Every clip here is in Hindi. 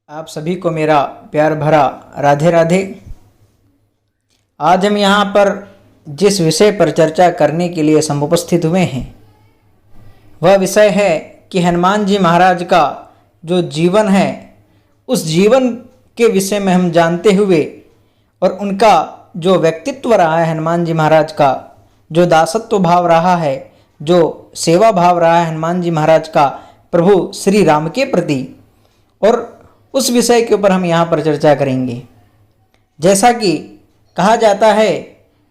आप सभी को मेरा प्यार भरा राधे राधे। आज हम यहाँ पर जिस विषय पर चर्चा करने के लिए समुपस्थित हुए हैं वह विषय है कि हनुमान जी महाराज का जो जीवन है उस जीवन के विषय में हम जानते हुए और उनका जो व्यक्तित्व रहा है, हनुमान जी महाराज का जो दासत्व भाव रहा है, जो सेवा भाव रहा है हनुमान जी महाराज का प्रभु श्री राम के प्रति, और उस विषय के ऊपर हम यहाँ पर चर्चा करेंगे। जैसा कि कहा जाता है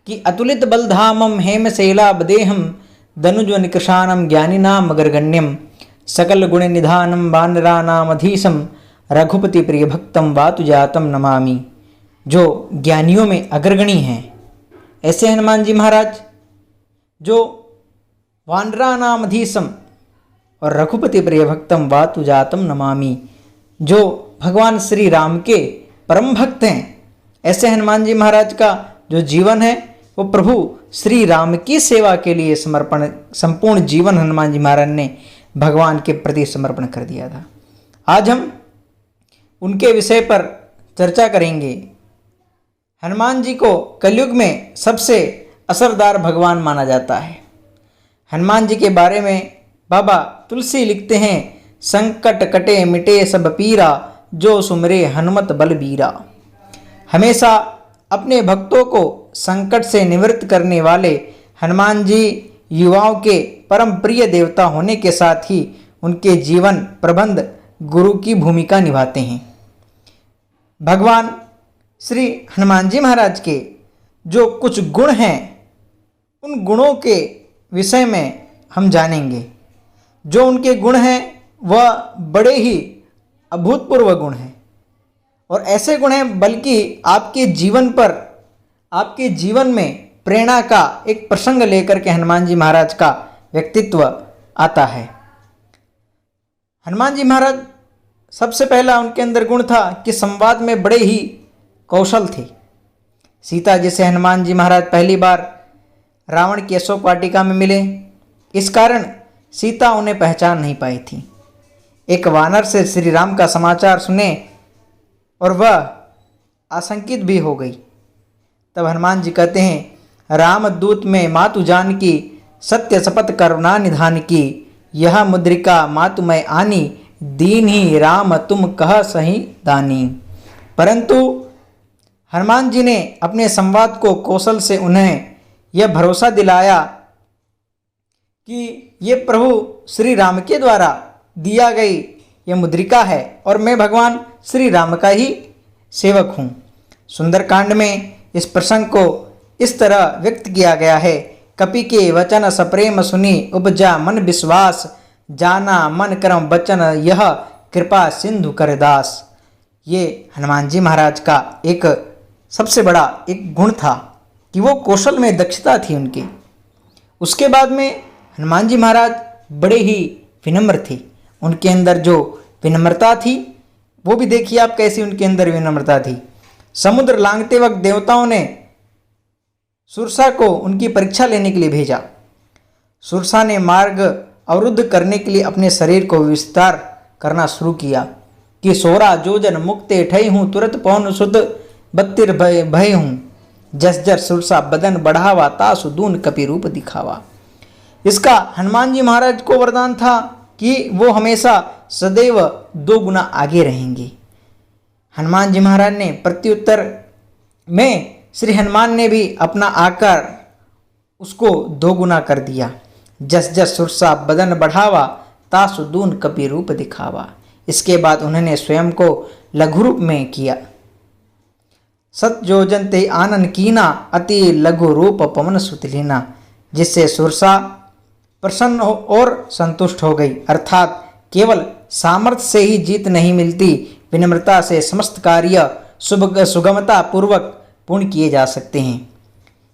कि अतुलित बलधामम हेमशैलाब्देहम दनुज निकृशानम ज्ञानिनाम अग्रगण्यम सकल गुण निधानम वानरानामधीशम रघुपति प्रिय भक्तम वातुजातम नमामि। जो ज्ञानियों में अग्रगणी हैं ऐसे हनुमान जी महाराज, जो वानरानामधीशम और रघुपति प्रिय भक्तम वातुजातम नमामि, जो भगवान श्री राम के परम भक्त हैं, ऐसे हनुमान जी महाराज का जो जीवन है वो प्रभु श्री राम की सेवा के लिए समर्पण, संपूर्ण जीवन हनुमान जी महाराज ने भगवान के प्रति समर्पण कर दिया था। आज हम उनके विषय पर चर्चा करेंगे। हनुमान जी को कलयुग में सबसे असरदार भगवान माना जाता है। हनुमान जी के बारे में बाबा तुलसी लिखते हैं, संकट कटे मिटे सब पीरा जो सुमरे हनुमत बलबीरा। हमेशा अपने भक्तों को संकट से निवृत्त करने वाले हनुमान जी युवाओं के परम प्रिय देवता होने के साथ ही उनके जीवन प्रबंध गुरु की भूमिका निभाते हैं। भगवान श्री हनुमान जी महाराज के जो कुछ गुण हैं उन गुणों के विषय में हम जानेंगे। जो उनके गुण हैं वह बड़े ही अभूतपूर्व गुण हैं और ऐसे गुण हैं बल्कि आपके जीवन पर, आपके जीवन में प्रेरणा का एक प्रसंग लेकर के हनुमान जी महाराज का व्यक्तित्व आता है। हनुमान जी महाराज सबसे पहला उनके अंदर गुण था कि संवाद में बड़े ही कौशल थे। सीता जी से हनुमान जी महाराज पहली बार रावण की अशोक वाटिका में मिले, इस कारण सीता उन्हें पहचान नहीं पाई थी। एक वानर से श्री राम का समाचार सुने और वह आशंकित भी हो गई। तब हनुमान जी कहते हैं, राम दूत में मातु जान की सत्य शपथ करुणा निधान की, यह मुद्रिका मातु मैं आनी दीन ही राम तुम कह सही दानी। परंतु हनुमान जी ने अपने संवाद को कौशल से उन्हें यह भरोसा दिलाया कि ये प्रभु श्री राम के द्वारा दिया गई यह मुद्रिका है और मैं भगवान श्री राम का ही सेवक हूँ। सुंदरकांड में इस प्रसंग को इस तरह व्यक्त किया गया है, कपि के वचन सप्रेम सुनी उपजा मन विश्वास, जाना मन कर्म वचन यह कृपा सिंधु करदास। ये हनुमान जी महाराज का एक सबसे बड़ा एक गुण था कि वो कौशल में दक्षता थी उनकी। उसके बाद में हनुमान जी महाराज बड़े ही विनम्र थे। उनके अंदर जो विनम्रता थी वो भी देखिए आप कैसी उनके अंदर विनम्रता थी। समुद्र लांघते वक्त देवताओं ने सुरसा को उनकी परीक्षा लेने के लिए भेजा। सुरसा ने मार्ग अवरुद्ध करने के लिए अपने शरीर को विस्तार करना शुरू किया कि सोरा जोजन मुक्ते ठई हूँ तुरंत पौन सुध बत्तिर भय हूँ, जस जस सुरसा बदन बढ़ावा तासु दून कपि रूप दिखावा। इसका हनुमान जी महाराज को वरदान था कि वो हमेशा सदैव 2 गुना आगे रहेंगे। हनुमान जी महाराज ने प्रत्युत्तर में श्री हनुमान ने भी अपना आकार उसको 2 गुना कर दिया। जस जस सुरसा बदन बढ़ावा तासु दून कपि रूप दिखावा। इसके बाद उन्होंने स्वयं को लघु रूप में किया। सत जोजन ते आनन कीना अति लघु रूप पवन सुतलीना, जिससे सुरसा प्रसन्न हो और संतुष्ट हो गई। अर्थात केवल सामर्थ्य से ही जीत नहीं मिलती, विनम्रता से समस्त कार्य सुगमता पूर्वक पूर्ण किए जा सकते हैं।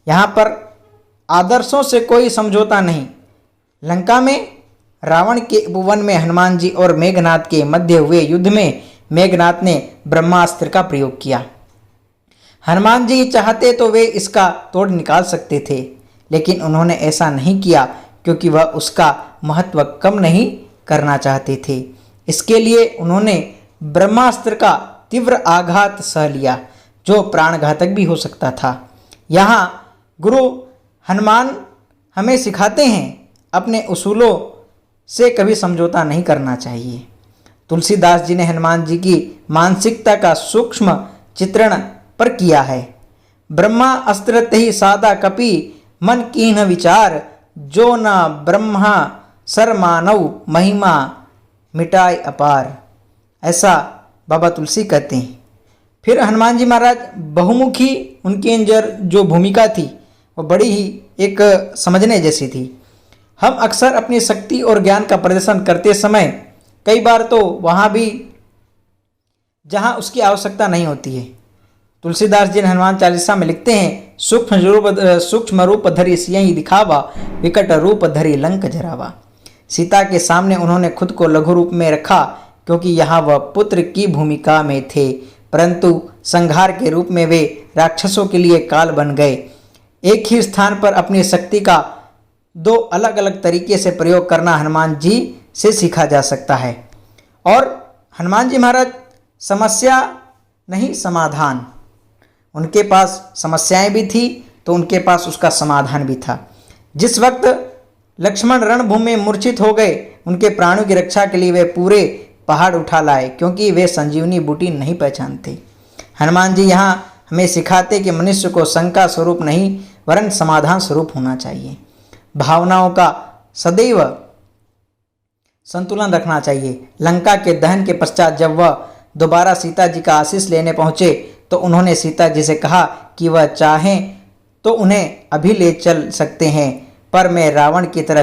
यहाँ पर आदर्शों से कोई समझौता नहीं। लंका में रावण के उपवन में हनुमान जी और मेघनाथ के मध्य हुए युद्ध में मेघनाथ ने ब्रह्मास्त्र का प्रयोग किया। हनुमान जी चाहते तो वे इसका तोड़ निकाल सकते थे, लेकिन उन्होंने ऐसा नहीं किया क्योंकि वह उसका महत्व कम नहीं करना चाहते थे। इसके लिए उन्होंने ब्रह्मास्त्र का तीव्र आघात सह लिया, जो प्राणघातक भी हो सकता था। यहाँ गुरु हनुमान हमें सिखाते हैं अपने उसूलों से कभी समझौता नहीं करना चाहिए। तुलसीदास जी ने हनुमान जी की मानसिकता का सूक्ष्म चित्रण पर किया है। ब्रह्मा अस्त्र ही सादा कपि मन कीन्ह विचार, जो न ब्रह्मा सर मानव महिमा मिटाए अपार। ऐसा बाबा तुलसी कहते हैं। फिर हनुमान जी महाराज बहुमुखी, उनके अंदर जो भूमिका थी वो बड़ी ही एक समझने जैसी थी। हम अक्सर अपनी शक्ति और ज्ञान का प्रदर्शन करते समय कई बार तो वहाँ भी जहाँ उसकी आवश्यकता नहीं होती है। तुलसीदास जी ने हनुमान चालीसा में लिखते हैं, सूक्ष्म रूप धरि सियहि दिखावा, विकट रूप धरि लंक जरावा। सीता के सामने उन्होंने खुद को लघु रूप में रखा, क्योंकि यहाँ वह पुत्र की भूमिका में थे, परंतु संहार के रूप में वे राक्षसों के लिए काल बन गए। एक ही स्थान पर अपनी शक्ति का दो अलग अलग तरीके से प्रयोग करना हनुमान जी से सीखा जा सकता है। और हनुमान जी महाराज समस्या नहीं समाधान, उनके पास समस्याएं भी थी तो उनके पास उसका समाधान भी था। जिस वक्त लक्ष्मण रणभूमि में मूर्छित हो गए, उनके प्राणों की रक्षा के लिए वे पूरे पहाड़ उठा लाए, क्योंकि वे संजीवनी बूटी नहीं पहचानते। हनुमान जी यहाँ हमें सिखाते कि मनुष्य को शंका स्वरूप नहीं वरन समाधान स्वरूप होना चाहिए। भावनाओं का सदैव संतुलन रखना चाहिए। लंका के दहन के पश्चात जब वह दोबारा सीता जी का आशीष लेने पहुँचे तो उन्होंने सीता जी से कहा कि वह चाहें तो उन्हें अभी ले चल सकते हैं, पर मैं रावण की तरह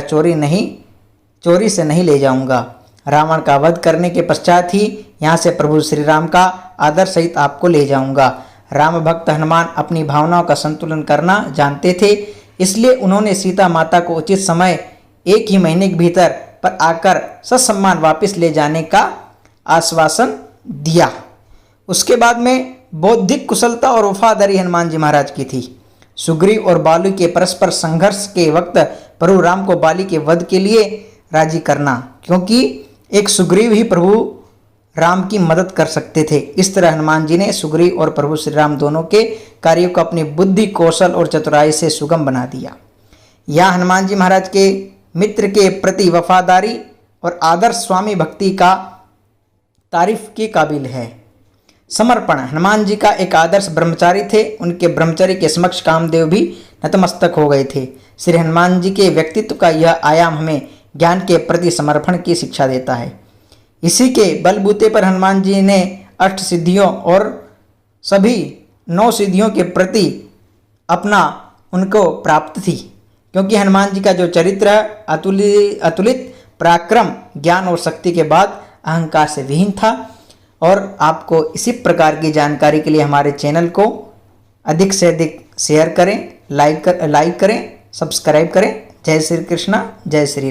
चोरी से नहीं ले जाऊंगा। रावण का वध करने के पश्चात ही यहाँ से प्रभु श्री राम का आदर सहित आपको ले जाऊंगा। राम भक्त हनुमान अपनी भावनाओं का संतुलन करना जानते थे, इसलिए उन्होंने सीता माता को उचित समय 1 ही महीने के भीतर पर आकर ससम्मान वापस ले जाने का आश्वासन दिया। उसके बाद में बौद्धिक कुशलता और वफादारी हनुमान जी महाराज की थी। सुग्रीव और बाली के परस्पर संघर्ष के वक्त प्रभु राम को बाली के वध के लिए राजी करना, क्योंकि एक सुग्रीव ही प्रभु राम की मदद कर सकते थे। इस तरह हनुमान जी ने सुग्रीव और प्रभु श्री राम दोनों के कार्यों को अपनी बुद्धि, कौशल और चतुराई से सुगम बना दिया। यह हनुमान जी महाराज के मित्र के प्रति वफादारी और आदर्श स्वामी भक्ति का तारीफ के काबिल है। समर्पण, हनुमान जी का एक आदर्श ब्रह्मचारी थे। उनके ब्रह्मचर्य के समक्ष कामदेव भी नतमस्तक हो गए थे। श्री हनुमान जी के व्यक्तित्व का यह आयाम हमें ज्ञान के प्रति समर्पण की शिक्षा देता है। इसी के बलबूते पर हनुमान जी ने 8 सिद्धियों और सभी 9 सिद्धियों के प्रति अपना उनको प्राप्त थी, क्योंकि हनुमान जी का जो चरित्र अतुलित पराक्रम, ज्ञान और शक्ति के बाद अहंकार से विहीन था। और आपको इसी प्रकार की जानकारी के लिए हमारे चैनल को अधिक से अधिक शेयर करें, लाइक करें, सब्सक्राइब करें। जय श्री कृष्णा, जय श्री